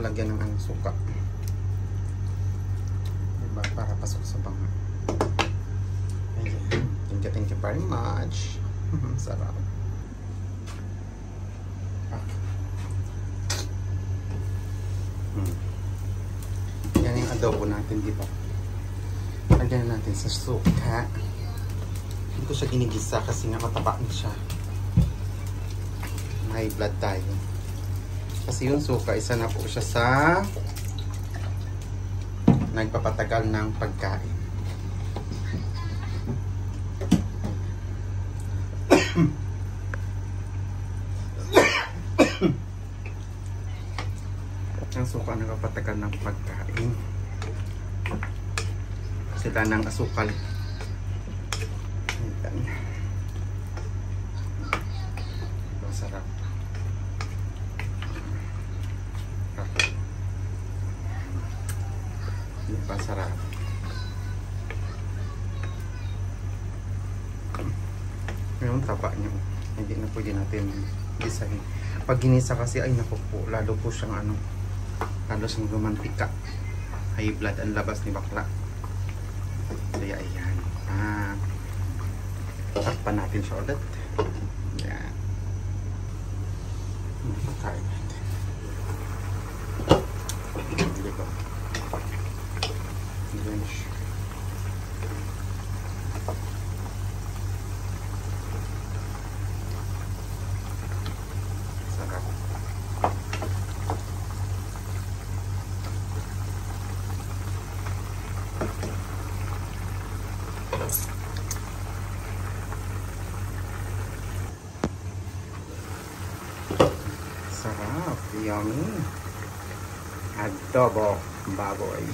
lagyan ng anong suka. Diba? Para pasok sa banga. Ayan. Thank you very much. Sarap. Yan yung adobo natin, di ba? Lagyan natin sa suka. Hindi ko siya ginigisa kasi nga mataba na siya. High blood tayo. Kasi yung suka, isa na po siya sa nagpapatagal ng pagkain. Ang suka nagpapatagal ng pagkain. Sila ng asukal. Ayan. Masarap. Masarap. Yung taba niyo. Hindi na pwede natin gisahin. Pag ginisa kasi ay naku po, lalo po siyang ano, lalo siyang romantika. High blood ang labas ni bakla. Kaya ayan. Takpan natin siya ulit. Ayan. Makain natin. Diba? Ayan siya. Sarap. Sarap, yummy. Adobo baboy.